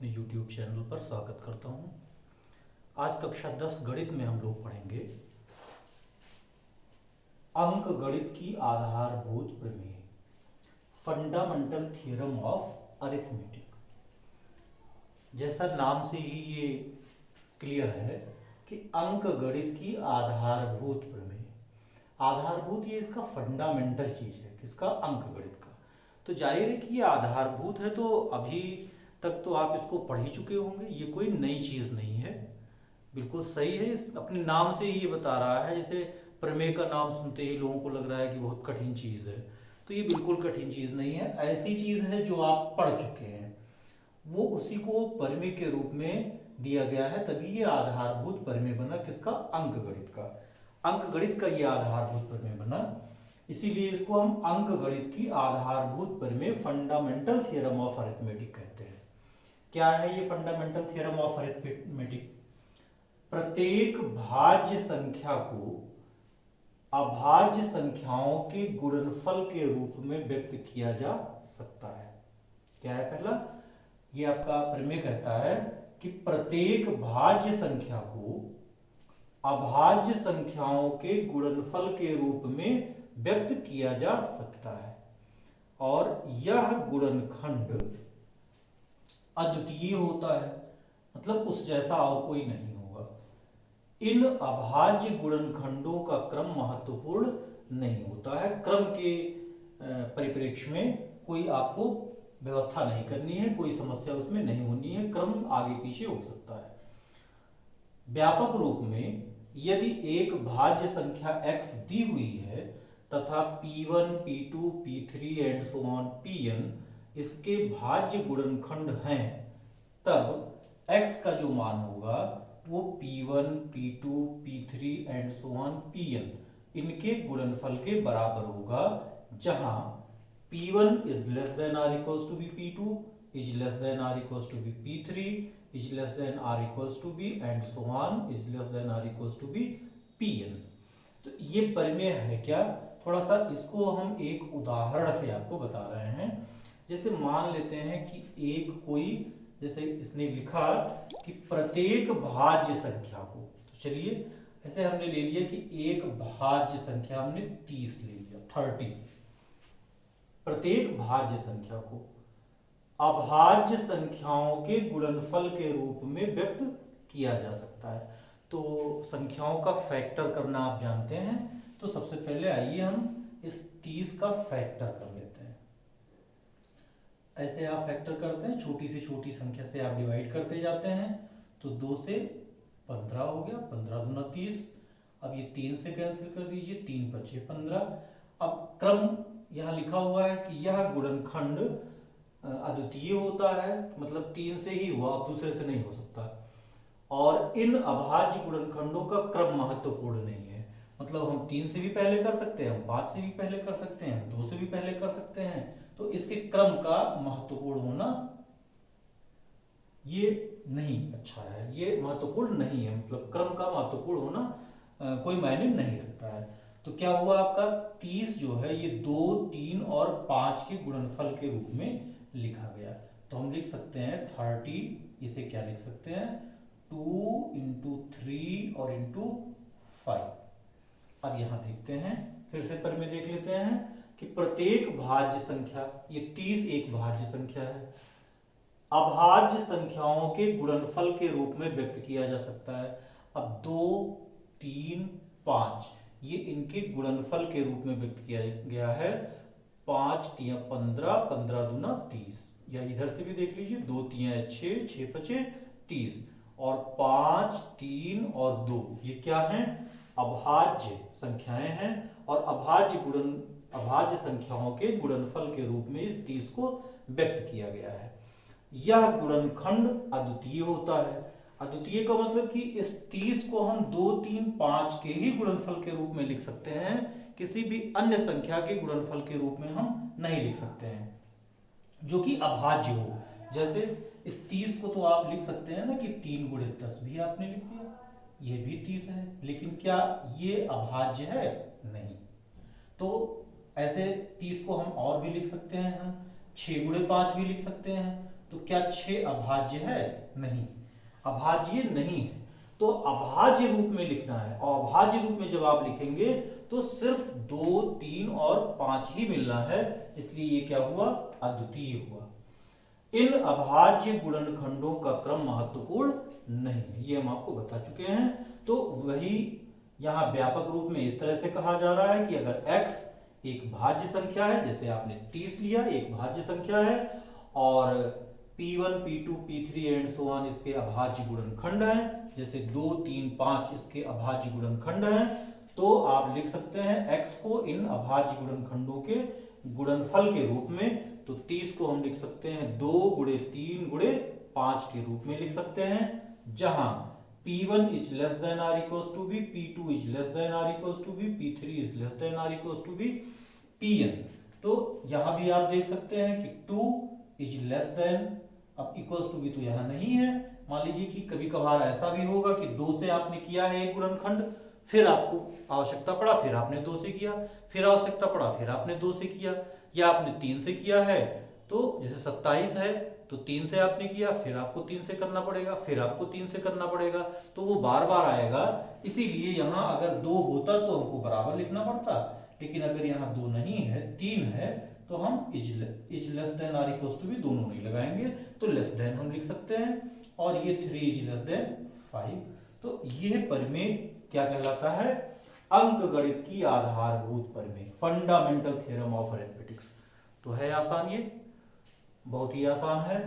अपने YouTube channel पर स्वागत करता हूं। आज कक्षा 10 गणित में हम लोग पढ़ेंगे अंक गणित की आधारभूत प्रमेय, फंडामेंटल थ्योरम ऑफ अरिथमेटिक। जैसा नाम से ही ये क्लियर है कि अंक गणित की आधारभूत प्रमेय। आधारभूत ये इसका फंडामेंटल चीज है, किसका? अंक गणित का। तो जाहिर है कि ये आधारभूत है, तो अभी तक तो आप इसको पढ़ ही चुके होंगे। ये कोई नई चीज नहीं है, बिल्कुल सही है। इस अपने नाम से ही ये बता रहा है। जैसे प्रमेय का नाम सुनते ही लोगों को लग रहा है कि बहुत कठिन चीज है, तो ये बिल्कुल कठिन चीज नहीं है। ऐसी चीज है जो आप पढ़ चुके हैं, वो उसी को प्रमेय के रूप में दिया गया है, तभी ये आधारभूत प्रमेय बना। किसका? अंक गणित का। अंक गणित का ये आधारभूत प्रमेय बना, इसीलिए इसको हम अंक गणित की आधारभूत प्रमेय, फंडामेंटल थ्योरम ऑफ अरिथमेटिक कहते हैं। क्या है ये फंडामेंटल थ्योरम ऑफ अरिथमेटिक? प्रत्येक भाज्य संख्या को अभाज्य संख्याओं के गुणनफल के रूप में व्यक्त किया जा सकता है। क्या है पहला? ये आपका प्रमेय कहता है कि प्रत्येक भाज्य संख्या को अभाज्य संख्याओं के गुणनफल के रूप में व्यक्त किया जा सकता है, और यह गुणनखंड अद्वितीय होता है, मतलब उस जैसा और कोई नहीं होगा। इन अभाज्य गुणनखंडों का क्रम महत्वपूर्ण नहीं होता है। क्रम के परिप्रेक्ष्य में कोई आपको व्यवस्था नहीं करनी है, कोई समस्या उसमें नहीं होनी है। क्रम आगे पीछे हो सकता है। व्यापक रूप में यदि एक भाज्य संख्या x दी हुई है तथा p1, p2, p3 and so on pn इसके भाज्य गुणनखंड हैं, तब x का जो मान होगा वो p1, p2, p3 and so on pn इनके गुणनफल के बराबर होगा, जहां p1 is less than or equals to be p2, is less than or equals to be p3, is less than or equals to be and so on is less than or equals to be pn। तो ये प्रमेय है क्या? थोड़ा सा इसको हम एक उदाहरण से आपको बता रहे हैं। जैसे मान लेते हैं कि एक कोई, जैसे इसने लिखा कि प्रत्येक भाज्य संख्या को, तो चलिए ऐसे हमने ले लिया कि एक भाज्य संख्या हमने 30 ले लिया, 30। प्रत्येक भाज्य संख्या को अभाज्य संख्याओं के गुणनफल के रूप में व्यक्त किया जा सकता है। तो संख्याओं का फैक्टर करना आप जानते हैं, तो सबसे पहले आइए हम इस 30 का फैक्टर कर लेते हैं। ऐसे आप फैक्टर करते हैं, छोटी से छोटी संख्या से आप डिवाइड करते जाते हैं। तो 2 से 15 हो गया, 15 दूना 30। अब ये 3 से कैंसिल कर दीजिए, 3 बचे 15। अब क्रम यहाँ लिखा हुआ है कि यह गुणनखंड अद्वितीय होता है, मतलब 3 से ही हुआ, अब दूसरे से नहीं हो सकता। और इन अभाज्य गुणनखंडों का क्रम महत्वपूर्ण नहीं है, मतलब हम 3 से भी पहले कर सकते हैं, हम 5 से भी पहले कर सकते हैं, हम 2 से भी पहले कर सकते हैं। तो इसके क्रम का महत्वपूर्ण होना ये नहीं अच्छा है, ये महत्वपूर्ण नहीं है, मतलब क्रम का महत्वपूर्ण होना कोई मायने नहीं रखता है। तो क्या हुआ आपका 30 जो है ये 2, 3 और 5 के गुणनफल के रूप में लिखा गया। तो हम लिख सकते हैं 30, इसे क्या लिख सकते हैं 2 इंटू 3 और इंटू 5। अब यहां देखते हैं, फिर से प्रमेय देख लेते हैं कि प्रत्येक भाज्य संख्या, ये 30 एक भाज्य संख्या है, अभाज्य संख्याओं के गुणनफल के रूप में व्यक्त किया जा सकता है। अब 2, 3, 5 ये इनके गुणनफल के रूप में व्यक्त किया गया है। 5 तिया 15, 15 दूना 30, या इधर से भी देख लीजिए, 2 तिया 6, 6 बचे 30, और 5, 3 और 2 ये क्या हैं? अभाज्य संख्याएं हैं, और अभाज्य संख्याओं के गुणनफल के रूप में इस 30 को व्यक्त किया गया है। यह गुणनखंड अद्वितीय होता है। अद्वितीय का मतलब कि इस 30 को हम 2, 3, 5 के ही गुणनफल के रूप में लिख सकते हैं, किसी भी अन्य संख्या के गुणनफल के रूप में हम नहीं लिख सकते हैं जो कि अभाज्य हो। जैसे इस 30 को तो आप लिख सकते हैं ना कि 3 गुणित 10 भी आपने लिख दिया, ये भी 30 है, लेकिन क्या ये अभाज्य है? नहीं। तो ऐसे 30 को हम और भी लिख सकते हैं, हम 6 गुणे 5 भी लिख सकते हैं। तो क्या 6 अभाज्य है? नहीं, अभाज्य नहीं है। तो अभाज्य रूप में लिखना है, और अभाज्य रूप में जब आप लिखेंगे तो सिर्फ 2, 3 और 5 ही मिलना है, इसलिए ये क्या हुआ? अद्वितीय हुआ। इन अभाज्य गुणनखंडों का क्रम महत्वपूर्ण नहीं है, ये हम आपको बता चुके हैं। तो वही यहां व्यापक रूप में इस तरह से कहा जा रहा है कि अगर x एक भाज्य संख्या है, जैसे आपने 30 लिया, एक भाज्य संख्या है, और P1, P2, P3 and so on इसके अभाज्य गुणनखंड हैं, जैसे 2, 3, 5 इसके अभाज्य गुणनखंड हैं, तो आप लिख सकते हैं x को इन अभाज्य गुणनखंडों के गुणनफल के रूप में। तो 30 को हम लिख सकते हैं 2 गुणे 3 गुणे 5 के रूप में लिख सकते हैं, जहां P1 is less than or equals to b, P2 is less than or equals to b, P3 is less than or equals to b, Pn। तो यहां भी आप देख सकते हैं कि 2 is less than, अब equals to b तो यहां नहीं है। मान लीजिए कि कभी कभार ऐसा भी होगा कि 2 से आपने किया है एक गुणनखंड, फिर आपको आवश्यकता पड़ा, फिर आपने 2 से किया, फिर आवश्यकता पड़ा, फिर आपने 2 से किया, या आपने 3 से किया है। तो जैसे 27 है तो 3 से आपने किया, फिर आपको 3 से करना पड़ेगा, फिर आपको 3 से करना पड़ेगा, तो वो बार बार आएगा। इसीलिए यहाँ अगर 2 होता तो हमको बराबर लिखना पड़ता, लेकिन अगर यहाँ 2 नहीं है, 3 है, तो हम इज लेस देन और इक्वल्स टू भी दोनों नहीं लगाएंगे, तो लेस देन हम लिख सकते हैं, और ये 3 इज लेस देन 5। तो ये परिमेय क्या कहलाता है? अंकगणित की आधारभूत परिमेय, फंडामेंटल थ्योरम ऑफ अरिथमेटिक्स। तो है आसान, ये बहुत ही आसान है।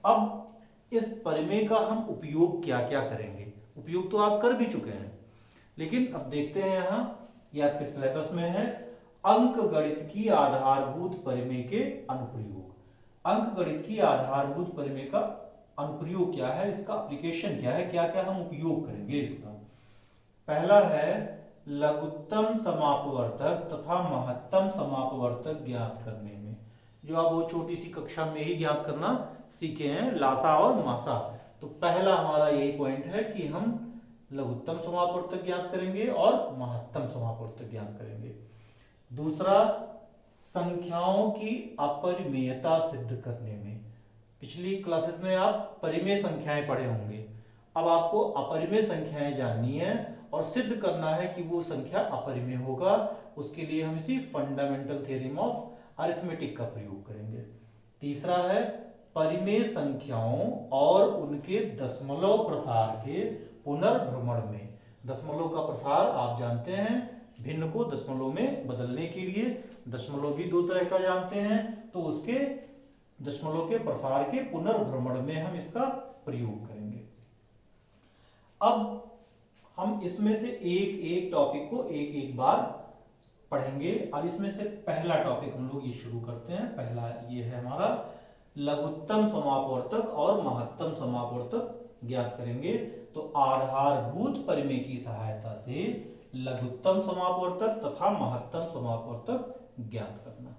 अब इस परिमेय का हम उपयोग क्या क्या करेंगे? उपयोग तो आप कर भी चुके हैं, लेकिन अब देखते हैं यहाँ, ये आपके सिलेबस में है, अंकगणित की आधारभूत परिमेय के अनुप्रयोग। अंकगणित की आधारभूत परिमेय का अनुप्रयोग क्या है, इसका एप्लीकेशन क्या है, क्या क्या हम उपयोग करेंगे इसका। पहला है लघुत्तम समापवर्तक तथा महत्तम समापवर्तक ज्ञात करने में, जो आप वो छोटी सी कक्षा में ही ज्ञात करना सीखे हैं, लासा और मासा। तो पहला हमारा यही पॉइंट है कि हम लघुत्तम समापवर्तक ज्ञात करेंगे और महत्तम समापवर्तक ज्ञात करेंगे। दूसरा, संख्याओं की अपरिमेयता सिद्ध करने में। पिछली क्लासेस में आप परिमेय संख्याएं पढ़े होंगे, अब आपको अपरिमेय संख्याएं जाननी है और सिद्ध करना है कि वो संख्या अपरिमेय होगा। उसके लिए हम इसी फंडामेंटल थ्योरम ऑफ अरिथमेटिक का प्रयोग करेंगे। तीसरा है परिमेय संख्याओं और उनके दशमलव प्रसार के पुनर्भ्रमण में। दशमलव का प्रसार आप जानते हैं, भिन्न को दशमलव में बदलने के लिए दशमलव भी 2 तरह का जानते हैं, तो उसके दशमलव के प्रसार के पुनर्भ्रमण में हम इसका प्रयोग करेंगे। अब हम इसमें से एक एक टॉपिक को एक एक बार पढ़ेंगे। अब इसमें से पहला टॉपिक हम लोग ये शुरू करते हैं। पहला ये है हमारा लघुत्तम समापवर्तक और महत्तम समापवर्तक ज्ञात करेंगे। तो आधारभूत परिमेय की सहायता से लघुत्तम समापवर्तक तथा महत्तम समापवर्तक ज्ञात करना।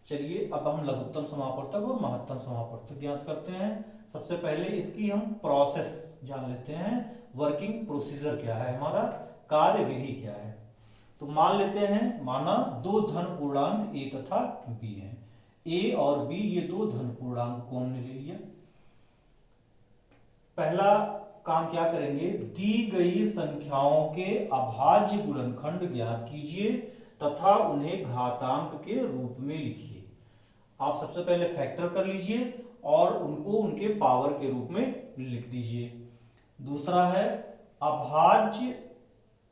चलिए अब हम लघुत्तम समापवर्तक और महत्तम समापवर्तक ज्ञात करते हैं। सबसे पहले इसकी हम प्रोसेस जान लेते हैं, वर्किंग प्रोसीजर क्या है, हमारा कार्य विधि क्या है। तो मान लेते हैं, माना 2 धन पूर्णांक a तथा b हैं। a और b ये 2 धन पूर्णांक को हमने ले लिया। पहला काम क्या करेंगे, दी गई संख्याओं के अभाज्य गुणनखंड ज्ञात कीजिए तथा उन्हें घातांक के रूप में लिखिए। आप सबसे पहले फैक्टर कर लीजिए और उनको उनके पावर के रूप में लिख दीजिए। दूसरा है अभाज्य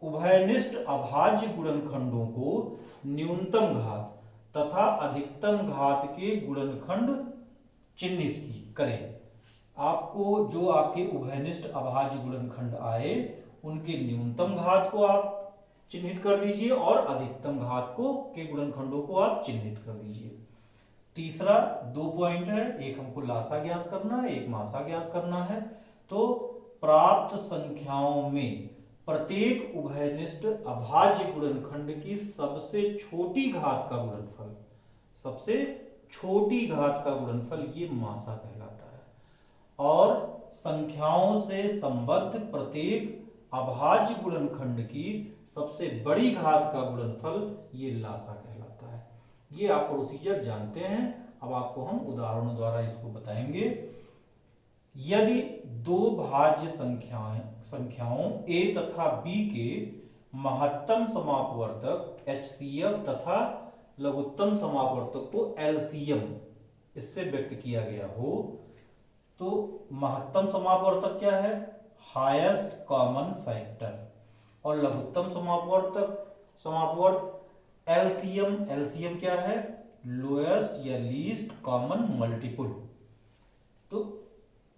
उभयनिष्ठ अभाज्य गुणनखंडों को न्यूनतम घात तथा अधिकतम घात के गुणनखंड चिन्हित करें। आपको जो आपके उभयनिष्ठ अभाज्य गुणनखंड आए उनके न्यूनतम घात को आप चिन्हित कर दीजिए और अधिकतम घात को के गुणनखंडों को आप चिन्हित कर दीजिए। तीसरा 2 पॉइंट है, एक हमको लासा ज्ञात करना है, एक मासा ज्ञात करना है। तो प्राप्त संख्याओं में प्रत्येक उभयनिष्ठ अभाज्य गुणनखंड की सबसे छोटी घात का गुणनफल, सबसे छोटी घात का गुणनफल ये मासा कहलाता है। और संख्याओं से संबद्ध प्रत्येक अभाज्य गुणनखंड की सबसे बड़ी घात का गुणनफल ये लासा कहलाता है। ये आप प्रोसीजर जानते हैं, अब आपको हम उदाहरणों द्वारा इसको बताएंगे। यदि दो भाज्य संख्याओं a तथा b के महत्तम समापवर्तक HCF तथा लघुत्तम समापवर्तक को LCM इससे व्यक्त किया गया हो, तो महत्तम समापवर्तक क्या है? Highest common factor. और लघुत्तम समापवर्त LCM क्या है? लोएस्ट या लीस्ट कॉमन मल्टीपल। तो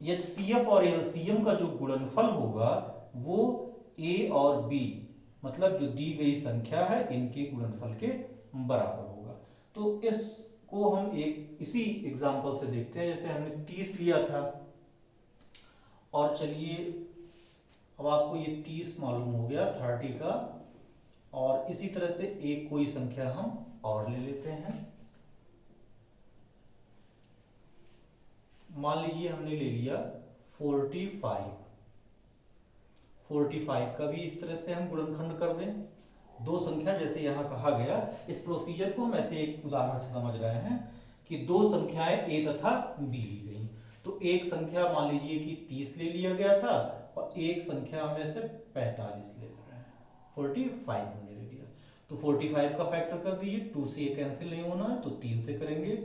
HCF और LCM का जो गुणनफल होगा वो A और B मतलब जो दी गई संख्या है इनके गुणनफल के बराबर होगा। तो इसको हम इसी एग्जांपल से देखते हैं। जैसे हमने 30 लिया था और चलिए अब आपको ये 30 मालूम हो गया 30 का, और इसी तरह से एक कोई संख्या हम और ले लेते हैं। मान लीजिए हमने ले लिया 45 का भी इस तरह से हम गुणनखंड कर दें। दो संख्या जैसे यहां कहा गया, इस प्रोसीजर को हम ऐसे एक उदाहरण से समझ रहे हैं कि दो संख्याएं A तथा B ली गई। तो एक संख्या मान लीजिए कि 30 ले लिया गया था और एक संख्या में से 45 ले रहे हैं, 45 हमने ले लिया। तो 45 का फैक्टर कर दीजिए, 2 से ये कैंसिल नहीं होना है तो 3 से करेंगे।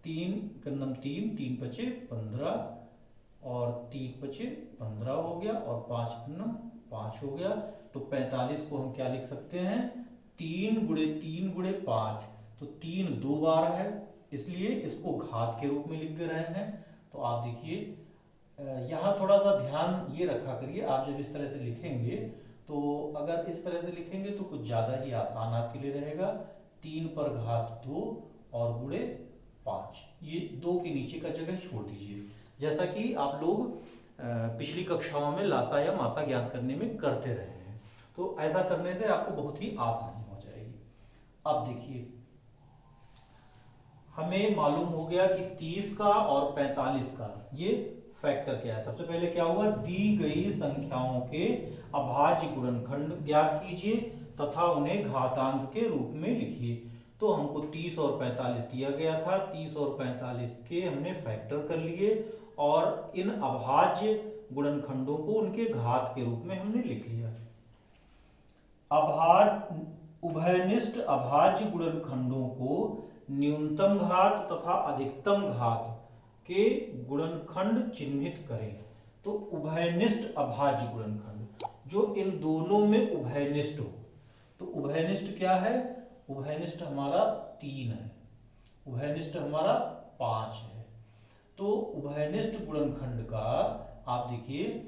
3 कन्नम 3 पचे 15 और 3 पचे 15 हो गया और 5 कन्नम 5 हो गया। तो 45 को हम क्या लिख सकते हैं? 3 गुणे 5। तो 3 दो बार है, इसलिए इसको घात के रूप में लिख दे रहे हैं। तो आप देखिए यहाँ थोड़ा सा ध्यान ये रखा करिए, आप जब इस तरह से लिखेंगे तो अगर इस तरह से लिखेंगे तो कुछ ज्यादा ही आसान आपके लिए रहेगा। 3 पर घात 2 और गुणे 5, ये 2 के नीचे का जगह छोड़ दीजिए, जैसा कि आप लोग पिछली कक्षाओं में लासा या मासा ज्ञात करने में करते रहे हैं। तो ऐसा करने से आपको बहुत ही आसानी हो जाएगी। अब देखिए हमें मालूम हो गया कि 30 का और 45 का ये फैक्टर क्या है। सबसे पहले क्या हुआ? दी गई संख्याओं के अभाज्य गुणनखंड ज्ञात कीजिए तथा उन्हें घातांक के रूप में लिखिए। तो हमको 30 और 45 दिया गया था, 30 और 45 के हमने फैक्टर कर लिए और इन अभाज्य गुणनखंडों को उनके घात के रूप में हमने लिख लिया। उभयनिष्ठ अभाज्य गुणनखंडों को न्यूनतम घात तथा अधिकतम घात के गुणनखंड चिन्हित करें। तो उभयनिष्ठ अभाज्य गुणनखंड जो इन दोनों में उभयनिष्ठ हो। तो उभयनिष्ठ क्या है? उभयनिष्ठ हमारा 3 है, उभयनिष्ठ हमारा 5 है। तो उभयनिष्ठ गुणनखंड का आप देखिए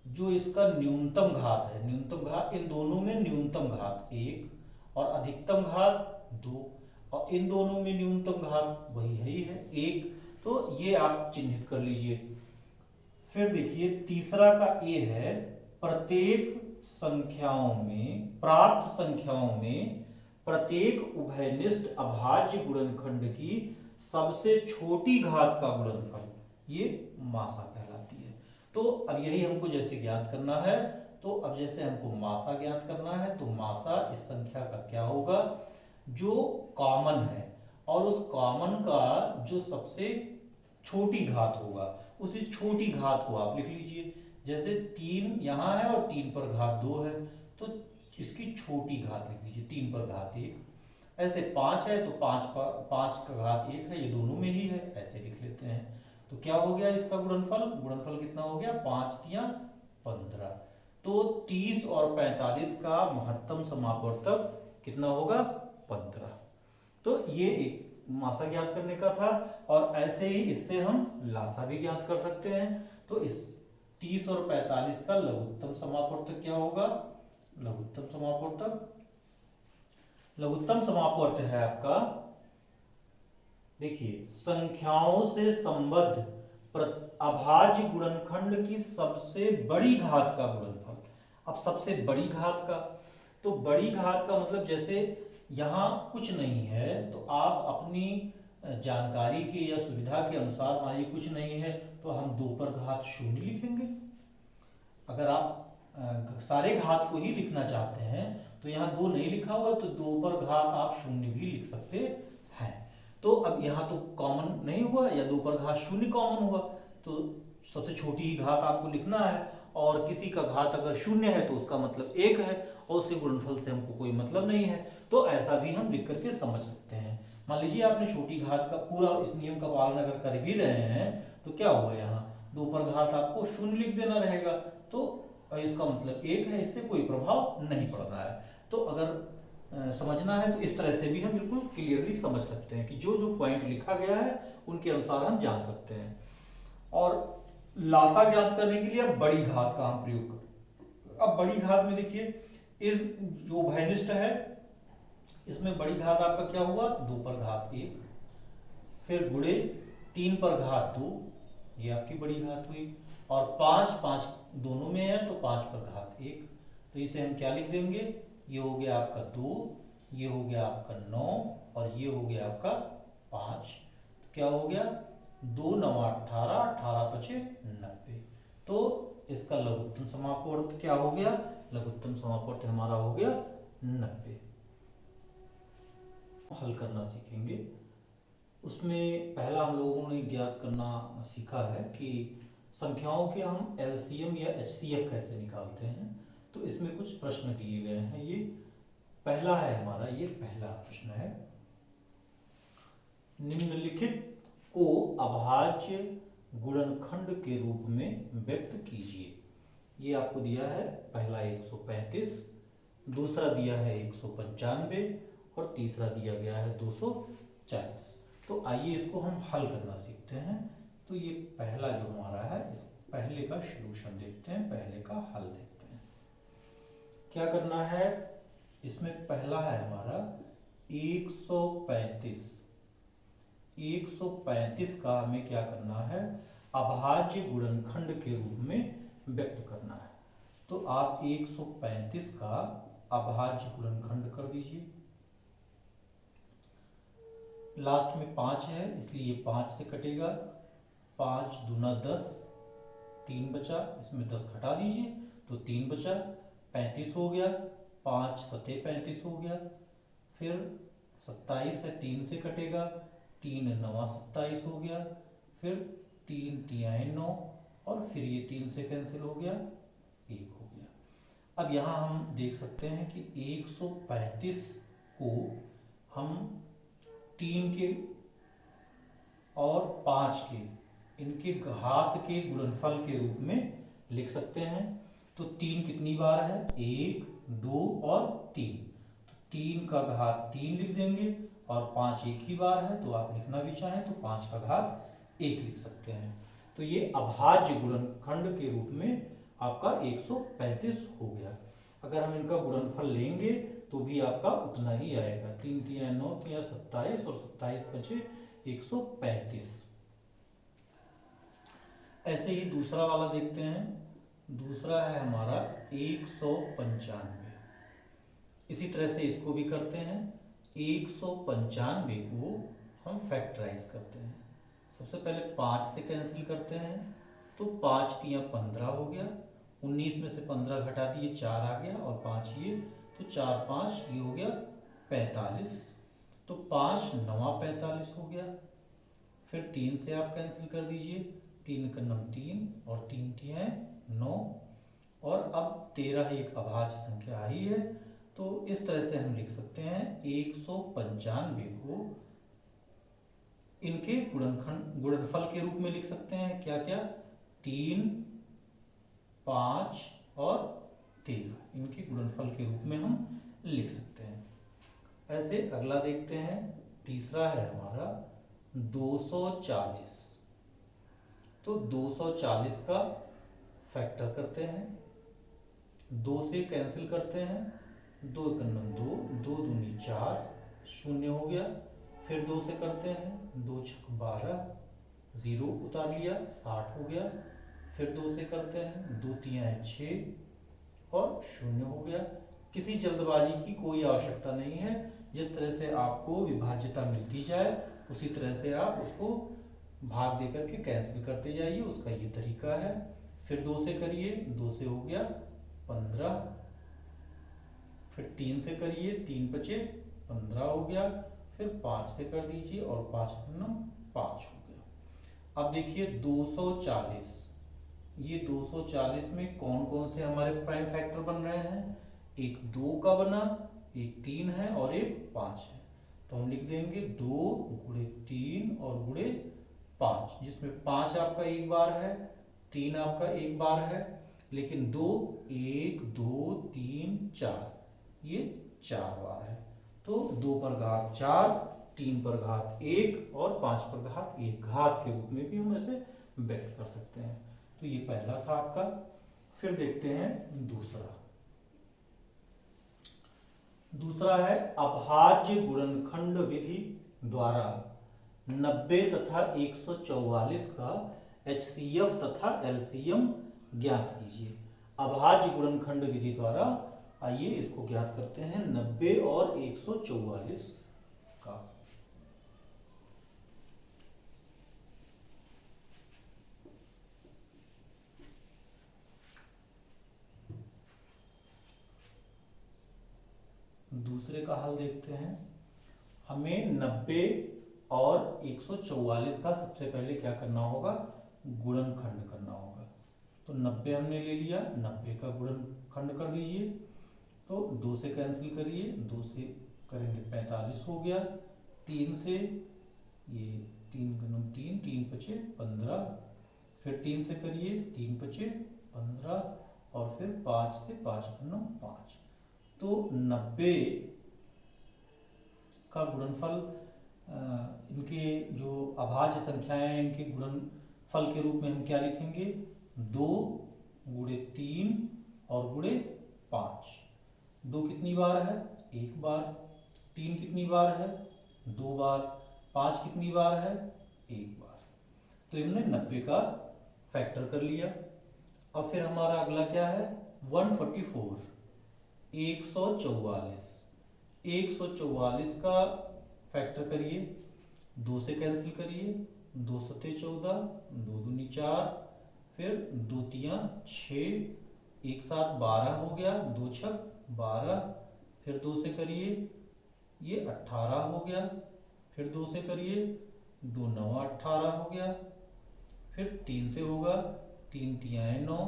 जो इसका न्यूनतम घात है, न्यूनतम घात इन दोनों में न्यूनतम घात 1 और अधिकतम घात 2 और इन दोनों में न्यूनतम घात वही है 1। तो ये आप चिन्हित कर लीजिए। फिर देखिए तीसरा का ए है प्रत्येक प्राप्त संख्याओं में प्रत्येक उभयनिष्ठ अभाज्य गुणनखंड की सबसे छोटी घात का गुणनफल, ये मासा कहलाती है। तो अब यही हमको जैसे ज्ञात करना है, तो अब जैसे हमको मासा ज्ञात करना है तो मासा इस संख्या का क्या होगा? जो कॉमन है और उस कॉमन का जो सबसे छोटी घात होगा उसी छोटी घात को आप लिख लीजिए। जैसे 3 यहाँ है और 3 पर घात 2 है तो इसकी छोटी घात लिख लीजिए, 3 पर घात 1। ऐसे 5 है तो 5 का घात 1 है, ये दोनों में ही है, ऐसे लिख लेते हैं। तो क्या हो गया इसका गुणनफल कितना हो गया? 5 तिया 15। तो 30 और 45 का महत्तम समापवर्तक कितना होगा? 15। तो ये एक मासा ज्ञात करने का था और ऐसे ही इससे हम लासा भी ज्ञात कर सकते हैं। तो इस 30 और 45 का लघुत्तम समापवर्तक क्या होगा? लघुत्तम समापवर्त है आपका, देखिए संख्याओं से संबद्ध अभाज्य गुणनखंड की सबसे बड़ी घात का गुणनफल। अब सबसे बड़ी घात का, तो बड़ी घात का मतलब जैसे यहाँ कुछ नहीं है तो आप अपनी जानकारी के या सुविधा के अनुसार मान लीजिए कुछ नहीं है तो हम 2 पर घात 0 लिखेंगे। अगर आप सारे घात को ही लिखना चाहते हैं तो यहाँ 2 नहीं लिखा हुआ तो 2 पर घात आप 0 भी लिख सकते हैं। तो अब यहाँ तो कॉमन नहीं हुआ या 2 पर घात 0 कॉमन हुआ, तो सबसे छोटी ही घात आपको लिखना है, और किसी का घात अगर शून्य है तो उसका मतलब एक है, और उसके गुणनफल से हमको कोई मतलब नहीं है। तो ऐसा भी हम लिख करके समझ सकते हैं। मान लीजिए आपने छोटी घात का पूरा इस नियम का पालन अगर कर भी रहे हैं तो क्या होगा, यहाँ 2 पर घात आपको शून्य लिख देना रहेगा, तो इसका मतलब एक है, इससे कोई प्रभाव नहीं पड़ रहा है। तो अगर समझना है तो इस तरह से भी हम बिल्कुल क्लियरली समझ सकते हैं कि जो जो पॉइंट लिखा गया है उनके अनुसार हम जान सकते हैं। और लासा ज्ञात करने के लिए अब बड़ी घात का हम प्रयोग करें। अब बड़ी घात में देखिए, इस जो उभयनिष्ठ है इसमें बड़ी घात आपका क्या हुआ, 2 पर घात 1, फिर गुणे 3 पर घात 2, ये आपकी बड़ी घात हुई, और 5 दोनों में है तो 5 पर घात 1, तो इसे हम क्या लिख देंगे, ये हो गया आपका 2, ये हो गया आपका 9, और ये हो गया आपका 5। तो क्या हो गया, 2 9 18, 18 5 90। तो इसका लघुत्तम समापवर्त क्या हो गया, लघुत्तम समापवर्त हमारा हो गया 90। हल करना सीखेंगे। उसमें पहला हम लोगों ने ज्ञात करना सीखा है कि संख्याओं के हम एलसीएम या एचसीएफ कैसे निकालते हैं। तो इसमें कुछ प्रश्न दिए गए हैं। ये पहला है हमारा, ये पहला प्रश्न है, निम्नलिखित को अभाज्य गुणनखंड के रूप में व्यक्त कीजिए। ये आपको दिया है, पहला 135, दूसरा दिया है 195, और तीसरा दिया गया है 240। तो आइए इसको हम हल करना सीखते हैं। तो ये पहला जो हमारा है, इस पहले का सॉल्यूशन देखते हैं, पहले का हल देखते हैं। क्या करना है, इसमें पहला है हमारा 135। 135 का हमें क्या करना है, अभाज्य गुणनखंड के रूप में व्यक्त करना है। तो आप 135 का अभाज्य गुणनखंड कर दीजिए। लास्ट में 5 है इसलिए ये 5 से कटेगा, 5 दूना 10, 3 बचा, इसमें 10 घटा दीजिए तो 3 बचा, 35 हो गया, 5 सते 35 हो गया, फिर 27 है, 3 से कटेगा, 3 9 27 हो गया, फिर 3 तिहाई 9, और फिर ये 3 से कैंसिल हो गया, 1 हो गया। अब यहाँ हम देख सकते हैं कि 135 को हम 3 के और 5 के, इनके घात के गुणनफल के रूप में लिख सकते हैं। तो 3 कितनी बार है, 1 2 और 3, तो 3 का घात 3 लिख देंगे, और 5 एक ही बार है, तो आप लिखना भी चाहें तो 5 का घात 1 लिख सकते हैं। तो ये अभाज्य गुणनखंड के रूप में आपका 135 हो गया। अगर हम इनका गुणनफल लेंगे तो भी आपका उतना ही आएगा, 3 तिहाई 9 तिहाई 27, और 27 बचे 135। ऐसे ही दूसरा वाला देखते हैं। दूसरा है हमारा 195। इसी तरह से इसको भी करते हैं। 195 को हम फैक्टराइज करते हैं। सबसे पहले 5 से कैंसिल करते हैं, तो 5 तिया 15 हो गया, 19 में से 15 घटा दिए 4 आ गया, और 5 ये, तो 4 5 ये हो गया 45, तो 5 9 45 हो गया। फिर 3 से आप कैंसिल कर दीजिए, 3 का 9 3, और 3 तिया 9, और अब 13 एक अभाज्य संख्या आई है। तो इस तरह से हम लिख सकते हैं 195 को इनके गुणनफल के रूप में लिख सकते हैं। क्या क्या, 3 5 और 13, इनके गुणनफल के रूप में हम लिख सकते हैं। ऐसे अगला देखते हैं। तीसरा है हमारा 240। तो 240 का फैक्टर करते हैं, 2 से कैंसिल करते हैं, 2 का 2, 2 दूनी 4, 0 हो गया। फिर 2 से करते हैं, 2 छक 12, 0 उतार लिया, 60 हो गया। फिर 2 से करते हैं, 2 तिहाई 6, और 0 हो गया। किसी जल्दबाजी की कोई आवश्यकता नहीं है। जिस तरह से आपको विभाज्यता मिलती जाए उसी तरह से आप उसको भाग देकर के कैंसिल करते जाइए, उसका ये तरीका है। फिर 2 से करिए, 2 से हो गया 15, फिर 3 से करिए, 3 बचे 15 हो गया। फिर 5 से कर दीजिए, और 5 9 5 हो गया। अब देखिए 240, ये 240 में कौन कौन से हमारे प्राइम फैक्टर बन रहे हैं, एक 2 का बना, एक 3 है और एक 5 है। तो हम लिख देंगे 2 गुणे 3 और गुणे 5, जिसमें 5 आपका एक बार है, 3 आपका एक बार है, लेकिन 2 1 2 3 4 ये 4 बार है। तो 2 पर घात 4, 3 पर घात 1 और 5 पर घात 1 घात के रूप में भी हम ऐसे व्यक्त कर सकते हैं। तो ये पहला था आपका। फिर देखते हैं दूसरा है अभाज्य गुणनखंड विधि द्वारा 90 तथा 144 का HCF तथा LCM ज्ञात कीजिए। अभाज्य गुणनखंड विधि द्वारा आइए इसको ज्ञात करते हैं 90 और 144 का। दूसरे का हल देखते हैं। हमें 90 और 144 का सबसे पहले क्या करना होगा, गुणनखंड करना होगा। तो 90 हमने ले लिया, 90 का गुणनखंड कर दीजिए। तो 2 से कैंसिल करिए, 2 से करेंगे 45 हो गया, 3 से ये 3 गुणन 3, 3 पचे 15, फिर 3 से करिए 3 पचे 15 और फिर 5 से 5 गुणन 5। तो 90 का गुणनफल इनके जो अभाज्य संख्याएं हैं इनके गुणनफल के रूप में हम क्या लिखेंगे, 2 गुणे 3 और गुणे 5। 2 कितनी बार है, एक बार। 3 कितनी बार है, 2 बार। 5 कितनी बार है, एक बार। तो हमने 90 का फैक्टर कर लिया। अब फिर हमारा अगला क्या है, 144 144 144 का फैक्टर करिए, 2 से कैंसिल करिए, 2 सते 14, 2 दूनी 4, फिर 2 तियां 6, 1 7 12 हो गया, 2 छक 12, फिर 2 से करिए ये 18 हो गया, फिर 2 से करिए 2 9 18 हो गया, फिर 3 से होगा 3 तियां 9,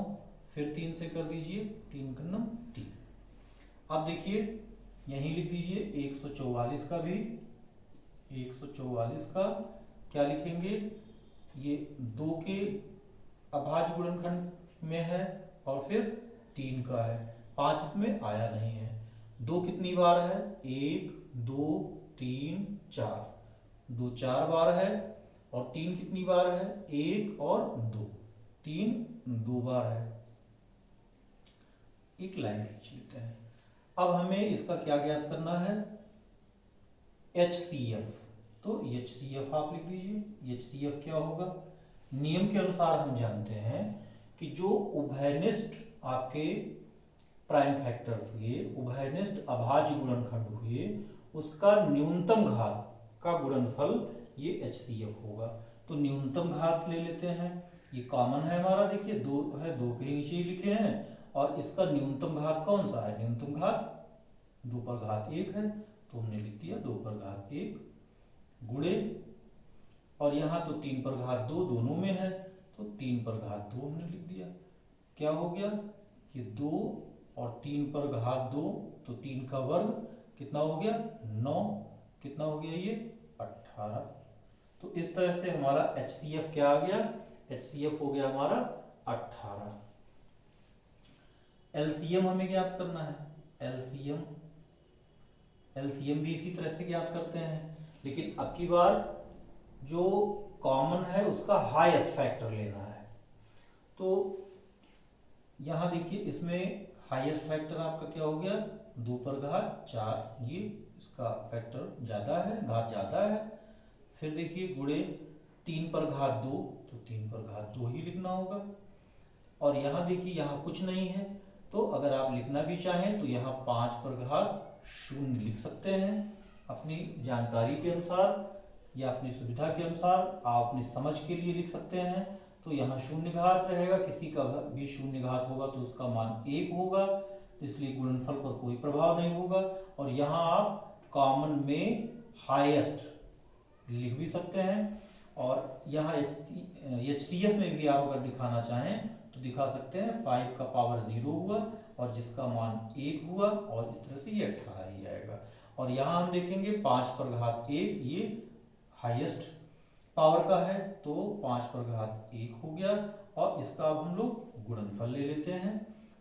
फिर 3 से कर दीजिए 3 का 9 3। अब देखिए यहीं लिख दीजिए 144 का भी, 144 का क्या लिखेंगे, ये 2 के अभाज्य गुणनखंड में है और फिर 3 का है, 5 इसमें आया नहीं है। 2 कितनी बार है, 1 2 3 4, 2 4 बार है, और 3 कितनी बार है, 1 और 2, 3 2 बार है। एक लाइन खींच लेते हैं। अब हमें इसका क्या ज्ञात करना है, HCF। तो HCF आप लिख दीजिए। HCF क्या होगा, नियम के अनुसार हम जानते हैं कि जो उभयनिष्ठ आपके प्राइम फैक्टर्स हुए, उभयनिष्ठ अभाज्य गुणनखंड हुए, उसका न्यूनतम घात का गुणनफल ये HCF होगा। तो न्यूनतम घात ले लेते हैं, ये कॉमन है हमारा, देखिए 2 है, 2 के नीचे ही लिखे हैं, और इसका न्यूनतम घात कौन सा है, न्यूनतम घात 2 पर घात 1 है, तो हमने लिख दिया 2 पर घात 1 गुणे, और यहाँ तो 3 पर घात 2 दोनों में है, तो 3 पर घात 2 हमने लिख दिया। क्या हो गया, ये 2 और 3 पर घात 2, तो 3 का वर्ग कितना हो गया 9, कितना हो गया ये 18। तो इस तरह से हमारा HCF क्या आ गया, HCF हो गया हमारा 18। LCM हमें ज्ञात करना है, LCM भी इसी तरह से ज्ञात करते हैं, लेकिन अब की बार जो कॉमन है उसका हाईएस्ट फैक्टर लेना है। तो यहां देखिए इसमें हाईएस्ट फैक्टर आपका क्या हो गया, 2 पर घात 4, ये इसका फैक्टर ज्यादा है, घात ज्यादा है। फिर देखिए गुणे 3 पर घात 2, तो 3 पर घात 2 ही लिखना होगा। और यहाँ देखिए यहाँ कुछ नहीं है, तो अगर आप लिखना भी चाहें तो यहाँ 5 पर घात 0 लिख सकते हैं। अपनी जानकारी के अनुसार या अपनी सुविधा के अनुसार आप अपनी समझ के लिए लिख सकते हैं। तो यहाँ 0 घात रहेगा, किसी का भी 0 घात होगा तो उसका मान 1 होगा, इसलिए गुणनफल पर कोई प्रभाव नहीं होगा। और यहाँ आप कॉमन में हाईएस्ट लिख भी सकते हैं। और यहाँ HCF में भी आप अगर दिखाना चाहें तो दिखा सकते हैं। 5 का पावर 0 हुआ और जिसका मान 1 हुआ और इस तरह से ये 18 ही आएगा। और यहाँ हम देखेंगे 5 पर घात 1 ये हाईएस्ट पावर का है, तो 5 पर घात 1 हो गया। और इसका अब हम लोग गुणनफल ले लेते हैं।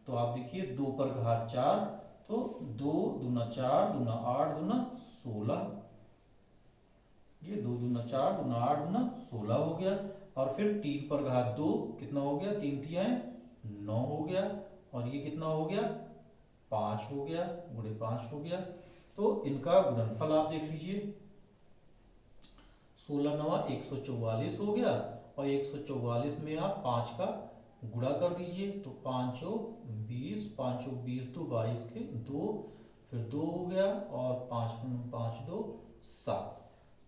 तो आप देखिए 2 पर घात 4, तो 2 दूना 4 दूना 8 दूना 16, ये 2 दूना 4 दूना 8 दूना 16 हो गया। और फिर 3 पर घात 2 कितना हो गया, 3 तियां 9 हो गया। और ये कितना हो गया, 5 हो गया, गुणे 5 हो गया। तो इनका गुणनफल आप देख लीजिए, 16 9 144 हो गया। और 144 में आप 5 का गुणा कर दीजिए, तो 5 20, 5 20 तो 22 के 2, फिर 2 हो गया और 5 2 7,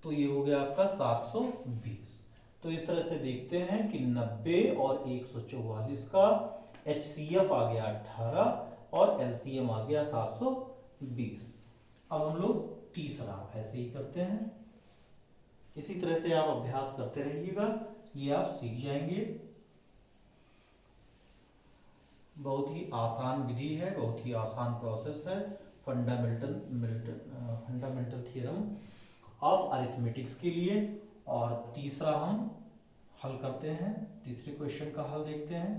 तो ये हो गया आपका 720। तो इस तरह से देखते हैं कि 90 और 144 का HCF आ गया 18 और LCM आ गया 720। अब हम लोग तीसरा ऐसे ही करते हैं। इसी तरह से आप अभ्यास करते रहिएगा, ये आप सीख जाएंगे। बहुत ही आसान विधि है, बहुत ही आसान प्रोसेस है। फंडामेंटल थ्योरम ऑफ अरिथमेटिक्स के लिए। और तीसरा हम हल करते हैं, तीसरे क्वेश्चन का हल देखते हैं।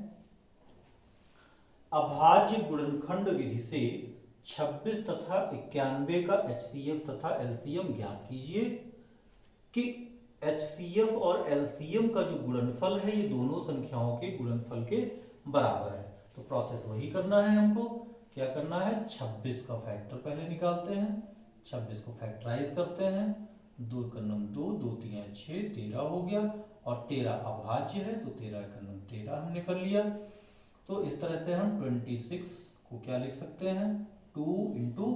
अभाज्य गुणनखंड विधि से 26 तथा 91 का HCF तथा LCM ज्ञात कीजिए। कि HCF और LCM का जो गुणनफल है ये दोनों संख्याओं के गुणनफल के बराबर है। तो प्रोसेस वही करना है हमको। क्या करना है, 26 का फैक्टर पहले निकालते हैं, 26 को फैक्टराइज करते हैं। 2 का नम 2, 2 तियां 6, 13 हो गया। और 13 अभाज्य है, तो 13 का नम 13 हमने कर लिया। तो इस तरह से हम 26 को क्या लिख सकते हैं, 2 ×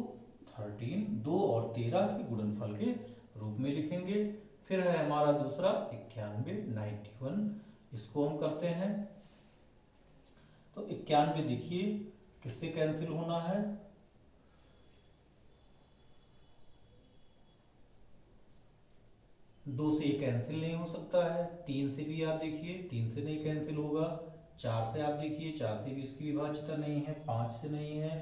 13, 2 और 13 के गुणनफल के रूप में लिखेंगे। फिर है हमारा दूसरा 91, इसको हम करते हैं। तो 91 देखिए किससे कैंसिल होना है, 2 से ये कैंसिल नहीं हो सकता है। 3 से भी आप देखिए 3 से नहीं कैंसिल होगा। 4 से आप देखिए 4 से भी इसकी विभाज्यता नहीं है। 5 से नहीं है,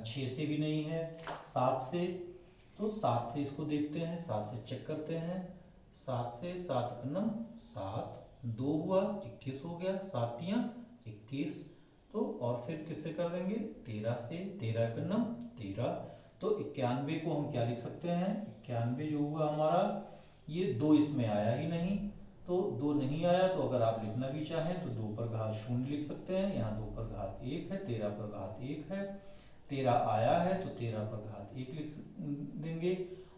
6 से भी नहीं है। 7 से, तो 7 से इसको देखते हैं, 7 से चेक करते हैं। 7 से 7 का नम 7, 2 हुआ 21 हो गया, 7 तियां 21। तो और फिर किससे कर देंगे, 13 से, 13 का नम 13। तो 91 को हम क्या लिख सकते हैं, 91 जो हुआ हमारा, ये 2 इसमें आया ही नहीं, तो 2 नहीं आया। तो अगर आप लिखना भी चाहें तो 2 पर घात 0 लिख सकते हैं। यहाँ 2 पर घात 1 है, 13 पर घात 1 है। 13 आया है तो 13 पर घात 1 लिख देंगे।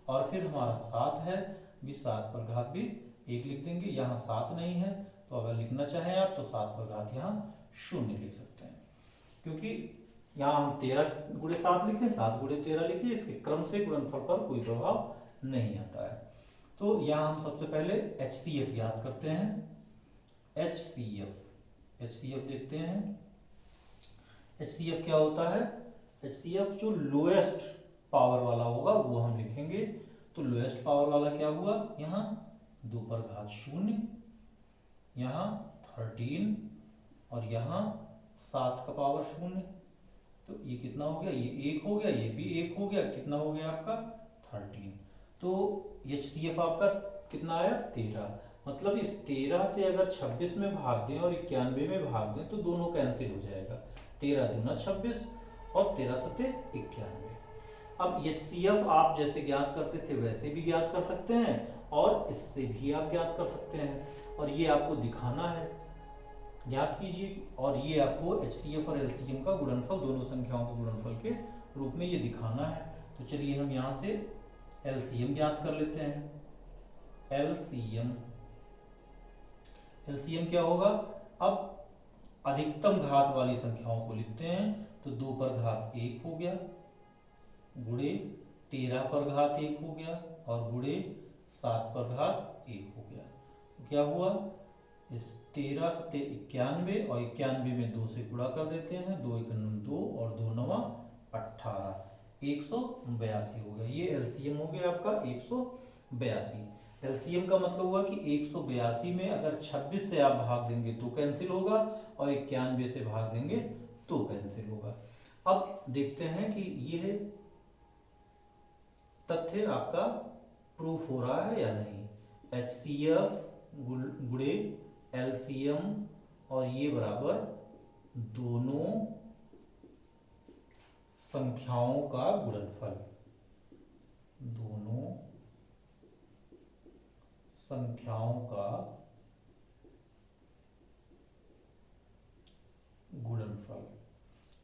और फिर हमारा 7 है, भी 7 पर घात भी 1 लिख देंगे। यहाँ 7 नहीं है, तो अगर लिखना चाहें आप तो 7 पर घात यहाँ 0 लिख सकते हैं। क्योंकि यहाँ हम 13 × 7 लिखे, 7 × 13 लिखे, इसके क्रम से गुणनफल पर कोई प्रभाव नहीं आता है। तो यहाँ हम सबसे पहले HCF ज्ञात करते हैं। HCF देखते हैं। HCF क्या होता है, HCF जो लोएस्ट पावर वाला होगा वो हम लिखेंगे। तो लोएस्ट पावर वाला क्या हुआ, यहाँ 2 पर घात 0, यहाँ 13 और यहाँ 7 का पावर 0। तो ये कितना हो गया, ये 1 हो गया, ये भी 1 हो गया, कितना हो गया आपका 13। तो HCF आपका कितना आया, 13। मतलब इस 13 से अगर 26 में भाग दें और 91 में भाग दें तो दोनों कैंसिल हो जाएगा। 13 दूना 26 और 13 सते 91। अब HCF आप जैसे ज्ञात करते थे वैसे भी ज्ञात कर सकते हैं और इससे भी आप ज्ञात कर सकते हैं। और ये आपको दिखाना है, ज्ञात कीजिए। और ये आपको HCF और LCM का गुणनफल, दोनों संख्याओं के गुणनफल के रूप में ये दिखाना है। तो चलिए हम यहाँ से LCM ज्ञात कर लेते हैं। LCM क्या होगा, अब अधिकतम घात वाली संख्याओं को लिखते हैं। तो 2 पर घात 1 हो गया, गुणे 13 पर घात 1 हो गया और गुणे 7 पर घात 1 हो गया। तो क्या हुआ, इस 13 सते 91 और 91 में 2 से गुणा कर देते हैं। 2 × 9 2 और 2 9 18, 182 हो गया। ये LCM हो गया आपका 182। एलसीएम का मतलब हुआ कि 182 में अगर 26 से आप भाग देंगे तो कैंसिल होगा, और 91 से भाग देंगे तो कैंसिल होगा। अब देखते हैं कि यह तथ्य आपका प्रूफ हो रहा है या नहीं। HCF गुणे LCM और ये बराबर दोनों संख्याओं का गुणनफल, दोनों संख्याओं का गुणनफल।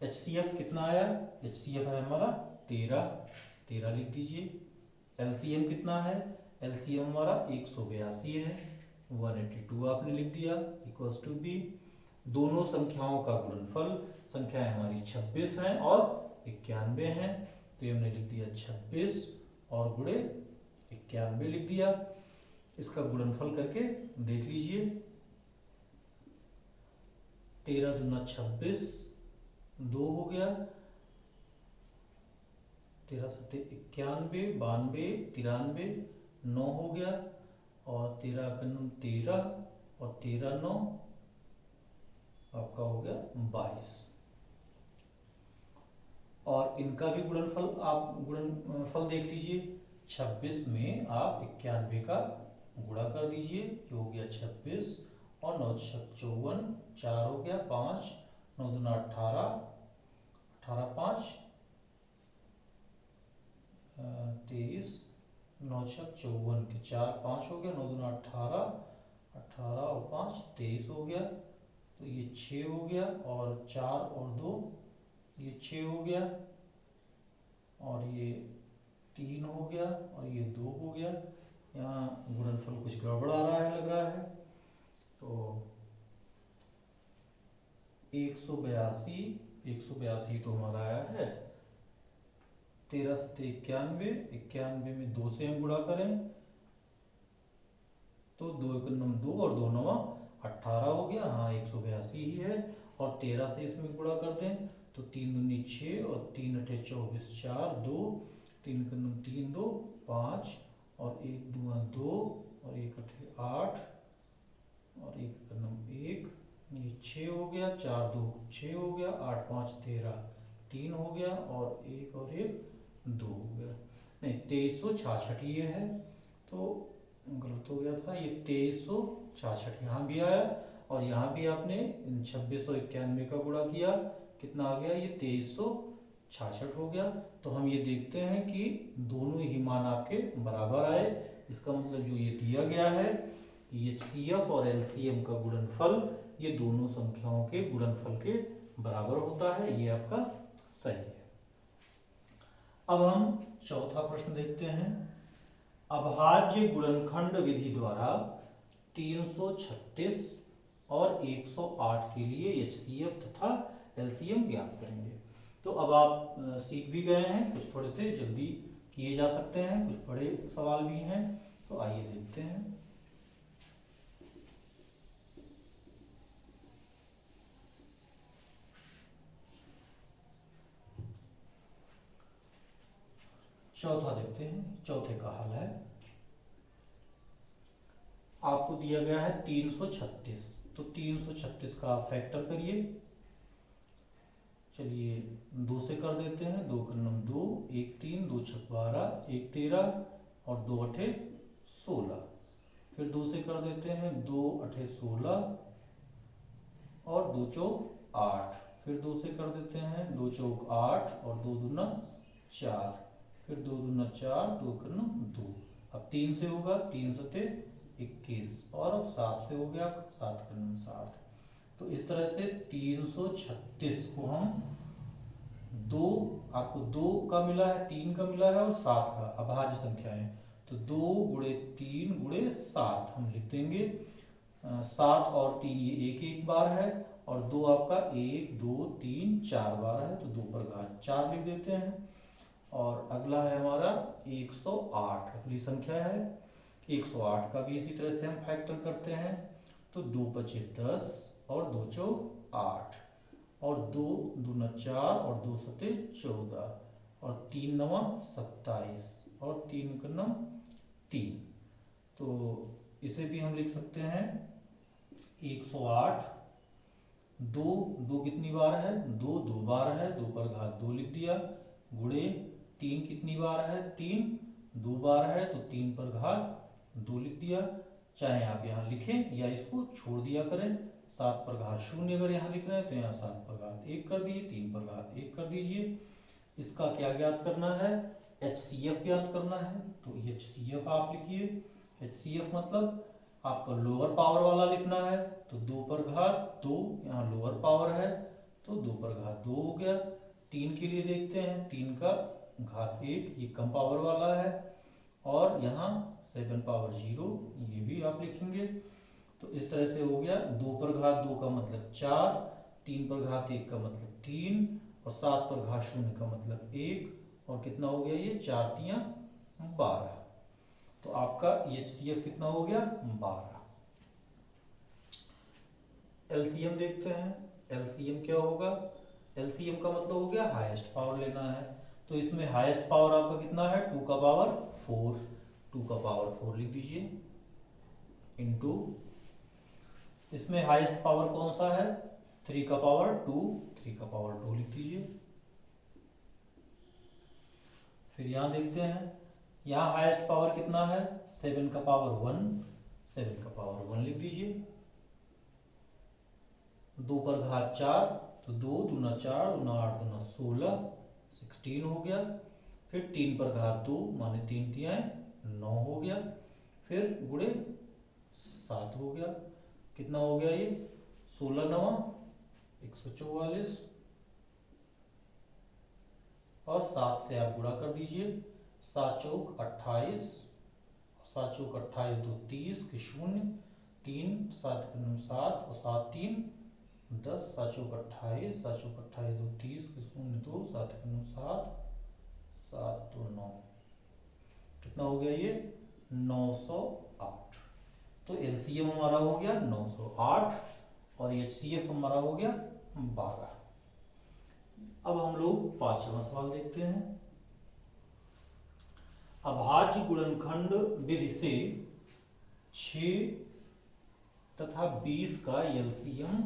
HCF कितना आया, HCF है हमारा 13 लिख दीजिए। LCM कितना है, LCM हमारा 182 है, 182 आपने लिख दिया, इक्वल्स टू बी दोनों संख्याओं का गुणनफल। संख्याएं हमारी 26 हैं और 91 हैं, तो ये हमने लिख दिया 26 और गुणे 91 लिख दिया। इसका गुणनफल करके देख लीजिए, 13 दूना 26, 2 हो गया, 13 सत्ते 91, 92, 93, 9 हो गया, और 13 कन्नम 13 और 13 9 आपका हो गया 22। और इनका भी गुणनफल आप गुणनफल देख लीजिए, 26 में आप 91 का गुणा कर दीजिए, ये हो गया 26 और 9 54, 4 हो गया 5, 9 दूना 18, 18 5 23, 9 54 के 4 5 हो गया, 9 दूना 18, 18 और 5 23 हो गया, तो ये 6 हो गया, और 4 और 2 ये 6 हो गया, और ये 3 हो गया, और ये 2 हो गया। यहाँ गुणनफल कुछ गड़बड़ आ रहा है लग रहा है, तो 182 तो हमारा आया है, 13 सत्ते 91, 91 में 2 से हम गुणा करें तो 2 एकम 2 और 2 नवा 18 हो गया, हाँ 182 ही है। और 13 से इसमें गुणा कर दें तो 3 दूनी 6 और 3 अठे 24, 4 2, 3 कन्नम 3 2 5 और 1 दूना 2 और 1 अठे 8 और 1 कन्नम 1, ये 6 हो गया, 4 2 6 हो गया, 8 5 13, 3 हो गया, और 1 और 1 2 हो गया। नहीं 2366 ये है, तो गलत हो गया था, ये 2366 यहाँ भी आया, और यहाँ भी आपने 26 और 91 का गुणा किया, कितना आ गया, ये 2366 हो गया। तो हम ये देखते हैं कि दोनों ही मान आपके बराबर आए। इसका मतलब जो ये दिया गया है कि HCF और LCM का गुणनफल ये दोनों संख्याओं के गुणनफल के बराबर होता है, ये आपका सही है। अब हम चौथा प्रश्न देखते हैं। अभाज्य गुणनखंड विधि द्वारा 336 और 108 के लिए HCF तथा LCM ज्ञात करेंगे। तो अब आप सीख भी गए हैं, कुछ थोड़े से जल्दी किए जा सकते हैं, कुछ बड़े सवाल भी हैं, तो आइए देखते हैं। चौथा देखते हैं, चौथे का हल है। आपको दिया गया है 336, तो 336 का आप फैक्टर करिए। चलिए 2 से कर देते हैं, 2 कन्नम 2, 1 3, 2 छक 12, 1 13 और 2 अठे 16। फिर 2 से कर देते हैं, 2 अठे 16 और 2 चौक 8। फिर 2 से कर देते हैं, 2 चौक 8 और 2 दूना 4। फिर 2 दूना 4, 2 कन्नम 2। अब 3 से होगा, 3 सते 21, और अब 7 से हो गया, 7 कन्नम 7। तो इस तरह से 336 को हम आपको 2 का मिला है, 3 का मिला है और 7 का अभाज्य संख्या है, तो 2 गुणे 3 गुणे 7 हम लिख देंगे। 7 और 3 ये एक एक बार है, और 2 आपका 1 2 3 4 बार है, तो 2 पर घात 4 लिख देते हैं। और अगला है हमारा 108, अगली संख्या है 108 का भी इसी तरह से हम फैक्टर करते हैं। तो 2 पचे 10 और 2 चौक 8 और 2 दूना 4 और 2 सते 14 और 3 नवा 27 और 3 कन्नम 3। तो इसे भी हम लिख सकते हैं 108, दो दो कितनी बार है, दो दो बार है, दो पर घात दो लिख दिया, गुणे तीन कितनी बार है, तीन दो बार है तो तीन पर घात दो लिख दिया। चाहे आप यहाँ लिखें या इसको छोड़ दिया करें, सात पर घात शून्य अगर यहाँ लिख रहे हैं तो यहाँ सात पर घात एक कर दिए, तीन पर घात एक कर दीजिए। इसका क्या ज्ञात करना है, HCF ज्ञात करना है। तो HCF आप लिखिए, HCF मतलब आपका लोअर पावर वाला लिखना है तो दो पर घात दो, यहाँ लोअर पावर है तो दो पर घात दो हो गया। तीन के लिए देखते हैं, तीन का घात एक, ये कम पावर वाला है, और यहाँ 7 पावर 0 ये भी आप लिखेंगे। तो इस तरह से हो गया, दो पर घात दो का मतलब 4, तीन पर घात एक का मतलब 3, और सात पर घात शून्य का मतलब 1, और कितना हो गया ये 4 तियां 12। तो आपका HCF कितना हो गया 12। LCM देखते हैं, LCM क्या होगा, LCM का मतलब हो गया हाईएस्ट पावर लेना है। तो इसमें हाईएस्ट पावर आपका कितना है 2 का पावर 4, 2 का पावर 4 लिख दीजिए, इनटू इसमें हाईएस्ट पावर कौन सा है 3 का पावर 2, 3 का पावर 2 लिख दीजिए। फिर यहां देखते हैं, यहाँ हाईएस्ट पावर कितना है 7 का पावर 1, 7 का पावर 1 लिख दीजिए। दो पर घात 4 तो 2 दूना 4, दूना 8, दूना 16, 16 हो गया। फिर 3 पर घात 2 माने 3 तियां 9 हो गया। फिर गुणे 7 हो गया, कितना हो गया ये 16 9 144, और 7 से आप गुणा कर दीजिए, 7 चौक 28, 7 चौक 28 दो 30 के शून्य, 3 7 7 और 7 3 10, 7 चौक 28, 7 चौक 28 दो 30 के शून्य 2, 7 7 7 तो 9, कितना हो गया ये 908। तो LCM हमारा हो गया 908 और HCF हमारा हो गया 12। अब हम लोग 5वां सवाल देखते हैं। अभाज्य गुणनखंड विधि से 6 तथा 20 का LCM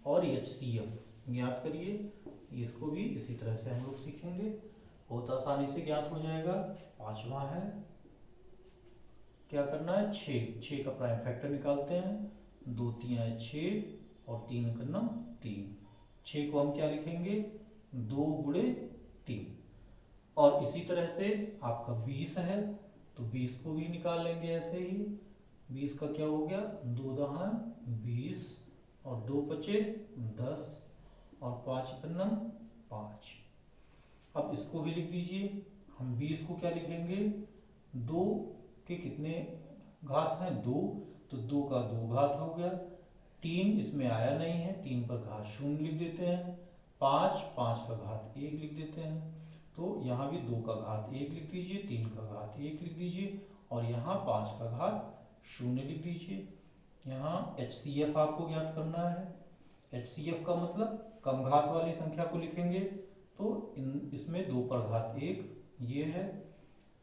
और HCF ज्ञात करिए। इसको भी इसी तरह से हम लोग सीखेंगे, बहुत आसानी से ज्ञात हो जाएगा। 5वां है, क्या करना है 6 का प्राइम फैक्टर निकालते हैं, 2 तियां 6 और 3 का 3। 6 को हम क्या लिखेंगे 2 गुणे 3, और इसी तरह से आपका 20 है तो 20 को भी निकाल लेंगे ऐसे ही। 20 का क्या हो गया 2 दहां 20 और 2 बचे 10 और 5 का 5। अब इसको भी लिख दीजिए। हम 20 को क्या लिखेंगे 2 के कितने घात हैं 2, तो 2 का 2 घात हो गया। 3 इसमें आया नहीं है, 3 पर घात 0 लिख देते हैं। 5 का घात 1 लिख देते हैं। तो यहाँ भी 2 का घात 1 लिख दीजिए, 3 का घात 1 लिख दीजिए, और यहाँ 5 का घात 0 लिख दीजिए। यहाँ HCF आपको ज्ञात करना है। HCF का मतलब कम घात वाली संख्या को लिखेंगे, तो इसमें 2 पर घात 1 ये है,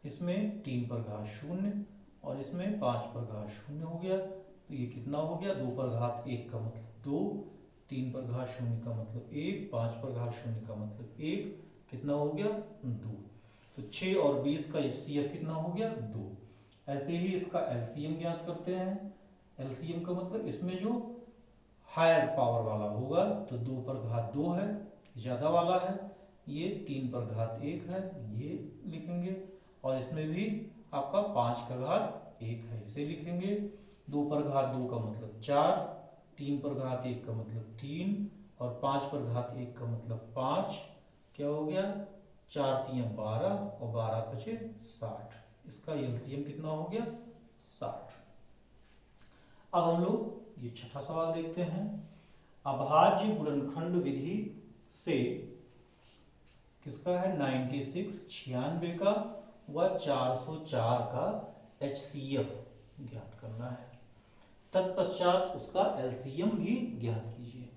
इसमें 3 पर घात 0 और इसमें 5 पर घात 0 हो गया। तो ये कितना हो गया 2 पर घात 1 का मतलब 2, 3 पर घात 0 का मतलब 1, 5 पर घात 0 का मतलब 1, कितना हो गया 2। तो 6 और 20 का HCF कितना हो गया 2। ऐसे ही इसका LCM ज्ञात करते हैं। LCM का मतलब इसमें जो हायर पावर वाला होगा तो 2 पर घात 2 है, ज्यादा वाला है, ये 3 पर घात 1 है, ये लिखेंगे, और इसमें भी आपका 5 का घात 1 है, इसे लिखेंगे। 2 पर घात 2 का मतलब 4, 3 पर घात 1 का मतलब 3 और 5 पर घात 1 का मतलब 5, क्या हो गया 4 तियां 12 और 12 बचे 60। इसका LCM कितना हो गया 60। अब हम लोग ये 6ठा सवाल देखते हैं। अभाज्य गुणनखंड विधि से किसका है 96 का व 404 का HCF ज्ञात करना है। तत्पश्चात उसका LCM भी ज्ञात कीजिए।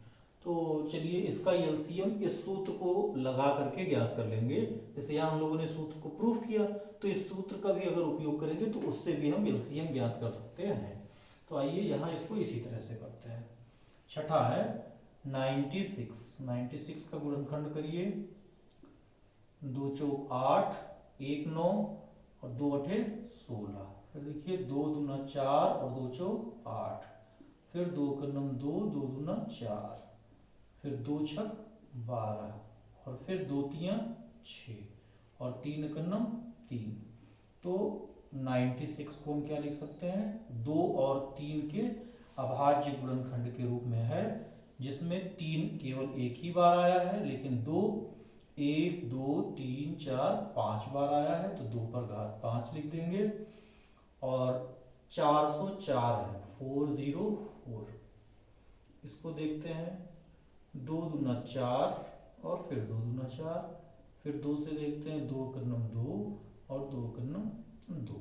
तो चलिए इसका एलसीएम इस सूत्र को लगा करके ज्ञात कर लेंगे। जैसे यहाँ हम लोगों ने सूत्र को प्रूफ किया, तो इस सूत्र का भी अगर उपयोग करेंगे तो उससे भी हम एलसीएम ज्ञात कर सकते हैं। तो आइए यहाँ इसको इसी तरह से करते हैं। छठा है 96 का गुणनखंड करिए। 2 चौक 8, 1 9 और 2 8 16। फिर देखिए 2 दूना 4 और 2 चौक 8, फिर 2 कन्नम 2, 2 दूना 4, फिर 2 छक 12 और फिर 2 तियां 6 और 3 कन्नम 3। तो 96 को हम क्या लिख सकते हैं, 2 और 3 के अभाज्य गुणनखंड के रूप में है, जिसमें 3 केवल एक ही बार आया है, लेकिन 2 1 2 3 4 5 बार आया है, तो 2 पर घात 5 लिख देंगे। और 404 है, 404। इसको देखते हैं, 2 दूना 4 और फिर 2 दूना 4, फिर 2 से देखते हैं 2 कन्नम 2 और 2 कन्नम 2।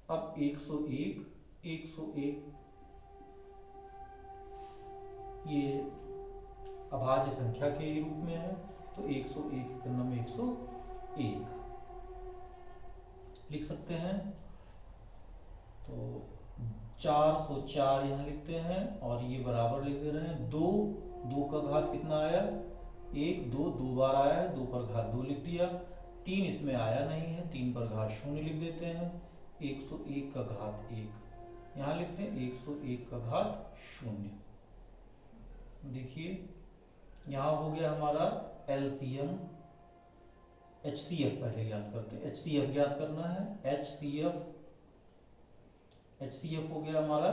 अब 101 ये अभाज्य संख्या के रूप में है, तो 101 कन्नम 101 लिख सकते हैं। तो 404 यहाँ लिखते हैं और ये बराबर लिख दे रहे हैं 2 का घात कितना आया, 1 2 बार आया है, 2 पर घात 2 लिख दिया। 3 इसमें आया नहीं है, 3 पर घात 0 लिख देते हैं। 101 का घात 1 यहाँ लिखते हैं, 101 का घात 0। देखिए यहाँ हो गया हमारा एलसीएम। एचसीएफ पहले ज्ञात करते हैं, एचसीएफ ज्ञात करना है। एचसीएफ हो गया हमारा,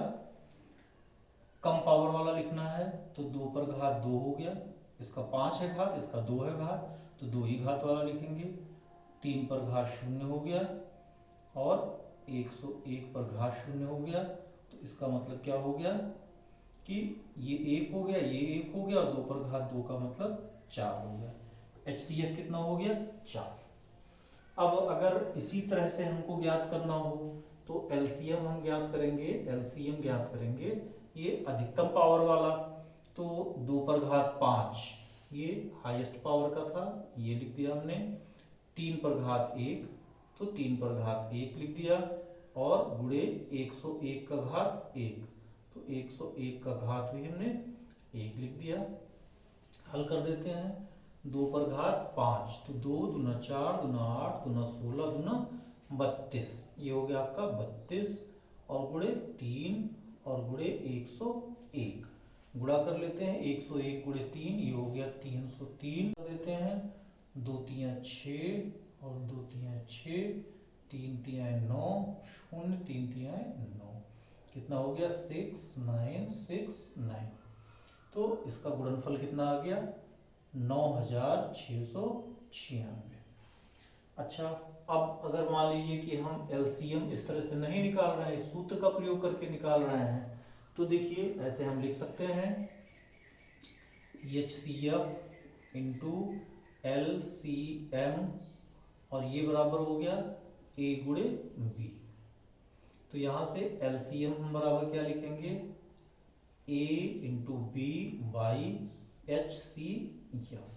कम पावर वाला लिखना है, तो 2 पर घात 2 हो गया, इसका 5 है घात, इसका 2 है घात, तो 2 ही घात वाला लिखेंगे। 3 पर घात 0 हो गया और 101 पर घात 0 हो गया, तो इसका मतलब क्या हो गया कि ये 1 हो गया, ये 1 हो गया और 2 पर घात 2 का मतलब 4 हो गया। HCF कितना हो गया, 4। अब अगर इसी तरह से हमको ज्ञात करना हो तो एलसीएम हम ज्ञात करेंगे, एलसीएम ज्ञात करेंगे। ये अधिकतम पावर वाला, तो 2 पर घात 5 ये हाईएस्ट पावर का था, ये लिख दिया हमने। 3 पर घात 1 तो 3 पर घात 1 लिख दिया, और गुणे 101 का घात 1 तो 101 का घात भी हमने 1 लिख दिया। हल कर देते हैं। 2 पर घात 5 तो 2 दूना 4 दूना 8 दूना 16 दूना 32, ये हो गया आपका 32, और गुणे 3 और गुणे 101 गुणा कर लेते हैं। 101 गुणे 3 ये हो गया 303 कर देते हैं। 2 तियां 6 और 2 तियां 6, 3 तियां 9, 0 3 तियां 9, कितना हो गया 6969। तो इसका गुणनफल कितना आ गया 9696। अच्छा, अब अगर मान लीजिए कि हम एलसीएम इस तरह से नहीं निकाल रहे हैं, सूत्र का प्रयोग करके निकाल रहे हैं, तो देखिए ऐसे हम लिख सकते हैं HCF इंटू LCM, और ये बराबर हो गया A गुणे B। तो यहां से LCM हम बराबर क्या लिखेंगे, A into B by HCF।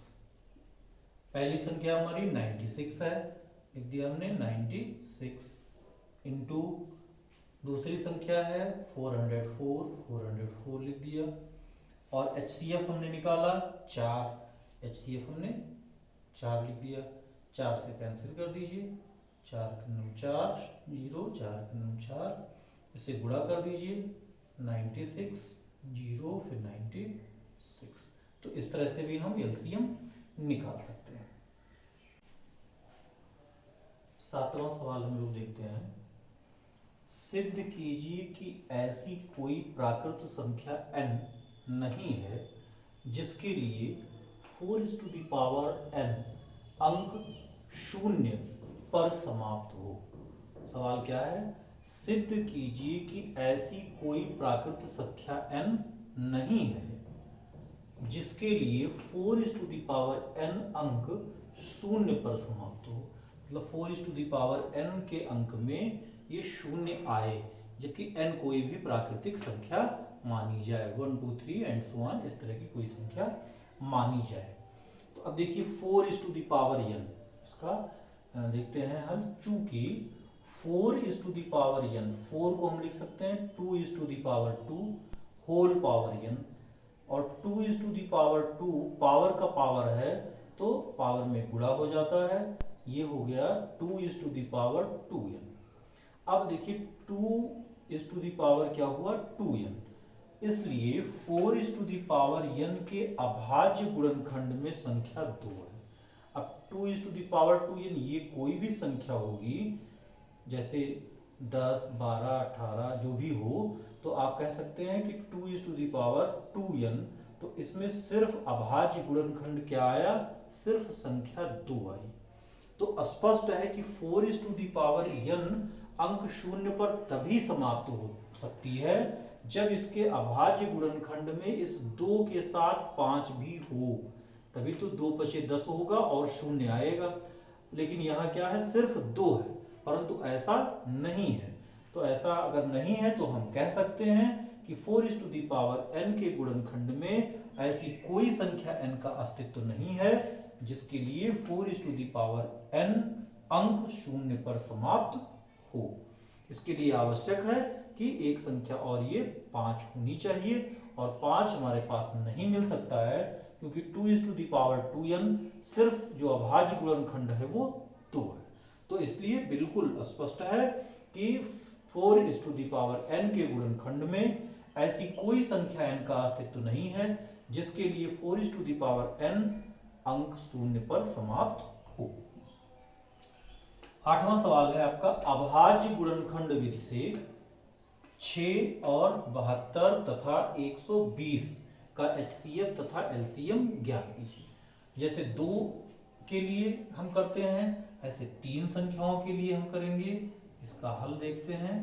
पहली संख्या हमारी 96 है, लिख दिया हमने 96, इंटू दूसरी संख्या है 404 लिख दिया, और HCF हमने निकाला 4, HCF हमने 4 लिख दिया। 4 से कैंसिल कर दीजिए, 4 कन्नम 4 0, 4 कन्नम 4, इसे गुणा कर दीजिए 96 0 फिर 96। तो इस तरह से भी हम एलसीएम निकाल सकते हैं। 7वां सवाल हम लोग देखते हैं। सिद्ध कीजिए कि ऐसी कोई प्राकृत संख्या n नहीं है जिसके लिए 4n अंक 0 पर समाप्त हो। सवाल क्या है, सिद्ध कीजिए कि ऐसी कोई प्राकृत संख्या n नहीं है जिसके लिए 4n अंक 0 पर समाप्त हो। मतलब 4n के अंक में ये 0 आए, जबकि n कोई भी प्राकृतिक संख्या मानी जाए, 1 2 3 एंड सो ऑन, इस तरह की कोई संख्या मानी जाए। तो अब देखिए 4:n, इसका देखते हैं हल। चूंकि 4:n, 4 को हम लिख सकते हैं 2:2 होल पावर n, और 2:2 पावर का पावर है तो पावर में गुणा हो जाता है, ये हो गया 2:2n। अब देखिए 2 क्या हुआ 2n, इसलिए 4:n के अभाज्य गुणनखंड में संख्या 2 है। अब 2:2n ये कोई भी संख्या होगी, जैसे 10, 12, 18 जो भी हो, तो आप कह सकते हैं कि 2:2n, तो इसमें सिर्फ अभाज्य गुणनखंड क्या आया, सिर्फ संख्या 2 आई। तो स्पष्ट है कि 4:n अंक शून्य पर तभी समाप्त हो सकती है जब इसके अभाज्य गुणनखंड में इस 2 के साथ 5 भी हो, तभी तो 2 पचे 10 होगा और शून्य आएगा। लेकिन यहाँ क्या है, सिर्फ 2 है, परंतु ऐसा नहीं है। तो ऐसा अगर नहीं है तो हम कह सकते हैं कि 4:n के गुणनखंड में ऐसी कोई संख्या n का अस्तित्व नहीं है जिसके लिए 4:n अंक शून्य पर समाप्त हो। इसके लिए आवश्यक है कि एक संख्या और ये 5 होनी चाहिए, और 5 हमारे पास नहीं मिल सकता है क्योंकि 2:2n सिर्फ जो अभाज्य गुणनखंड है वो 2 है। तो इसलिए बिल्कुल स्पष्ट है कि 4:n के गुणनखंड में ऐसी कोई संख्या n का अस्तित्व नहीं है जिसके लिए 4:n अंक शून्य पर समाप्त हो। 8वां सवाल है आपका, अभाज्य गुणनखंड विधि से 6 और 72 तथा 120 का HCF तथा LCM ज्ञात कीजिए। जैसे 2 के लिए हम करते हैं, ऐसे 3 संख्याओं के लिए हम करेंगे। इसका हल देखते हैं।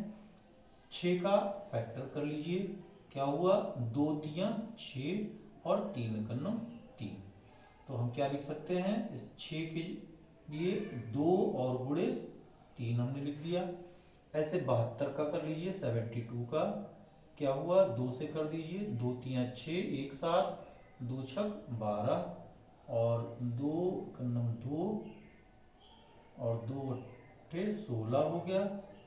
6 का फैक्टर कर लीजिए, क्या हुआ 2 3 6 और 3 एकम 3। तो हम क्या लिख सकते हैं, इस 6 के लिए 2 और गुणे 3 हमने लिख दिया। ऐसे 72 का कर लीजिए, 72 का क्या हुआ 2 से कर दीजिए, 2 3 6 1 7, 2 6 12 और 2 एकम 2 और 2 8 16 हो गया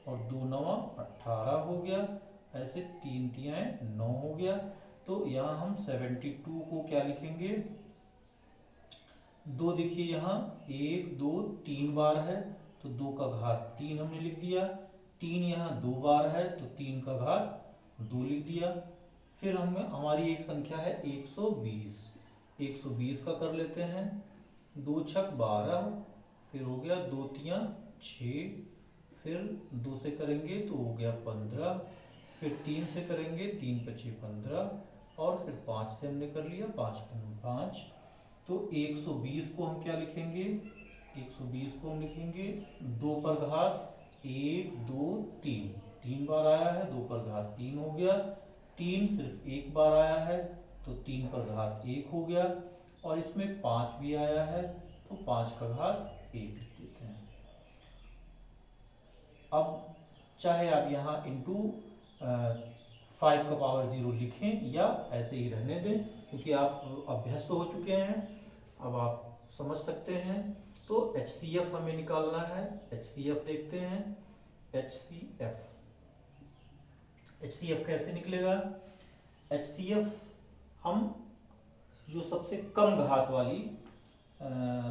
और 2 9 18 हो गया। ऐसे 3 3 9 हो गया। तो यहाँ हम 72 को क्या लिखेंगे, 2 देखिए यहाँ 1 2 3 बार है तो 2 का घात 3 हमने लिख दिया। 3 यहाँ 2 बार है तो 3 का घात 2 लिख दिया। फिर हमारी एक संख्या है 120, 120 का कर लेते हैं। 2 6 12, फिर हो गया 2 3 6, फिर 2 से करेंगे तो हो गया 15, फिर 3 से करेंगे 3 5 15 और फिर 5 से हमने कर लिया 5 5। तो 120 को हम क्या लिखेंगे, 120 को हम लिखेंगे 2 पर घात 1 2 3, 3 बार आया है, 2 पर घात 3 हो गया। 3 सिर्फ 1 बार आया है तो 3 पर घात 1 हो गया, और इसमें 5 भी आया है तो 5 का घात 1 लिख देते हैं। अब चाहे आप यहाँ इंटू 5 का पावर 0 लिखें या ऐसे ही रहने दें, क्योंकि आप अभ्यस्त हो चुके हैं, अब आप समझ सकते हैं। तो HCF हमें निकालना है। HCF देखते हैं। HCF कैसे निकलेगा, HCF हम जो सबसे कम घात वाली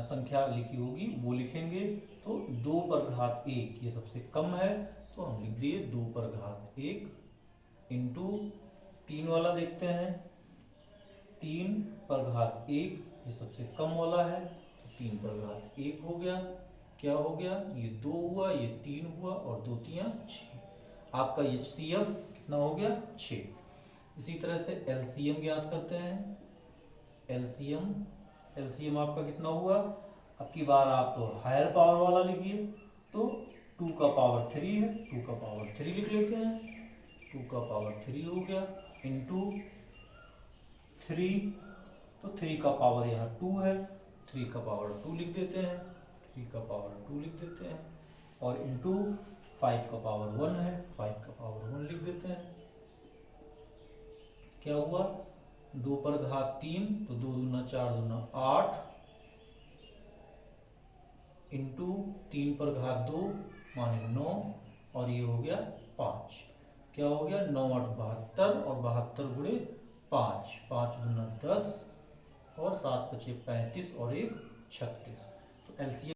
संख्या लिखी होगी वो लिखेंगे। तो 2 पर घात 1 ये सबसे कम है तो हम लिख दिए 2 पर घात 1 इंटू 3 वाला देखते हैं। 3 पर घात 1 ये सबसे कम वाला है तो 3 पर घात 1 हो गया। क्या हो गया, ये 2 हुआ, ये 3 हुआ और 2 3 6। आपका HCF कितना हो गया 6। इसी तरह से LCM ज्ञात करते हैं। LCM आपका कितना हुआ, अब की बार आप तो हायर पावर वाला लिखिए। तो 2 का पावर 3 है, 2 का पावर 3 लिख लेते हैं। 2 का पावर 3 हो गया इंटू 3, तो 3 का पावर यहाँ 2 है, 3 का पावर 2 लिख देते हैं, 3 का पावर 2 लिख देते हैं, और इंटू 5 का पावर 1 है, 5 का पावर 1 लिख देते हैं। क्या हुआ 2 पर घात 3 तो 2 दूना 4 दूना 8 इंटू 3 पर घात 2 माने 9 और ये हो गया 5। क्या हो गया 9 8 72 और 72 गुणे 5, 5 दूना 10 और 7 पचे 35 और 1 36। तो एलसीएम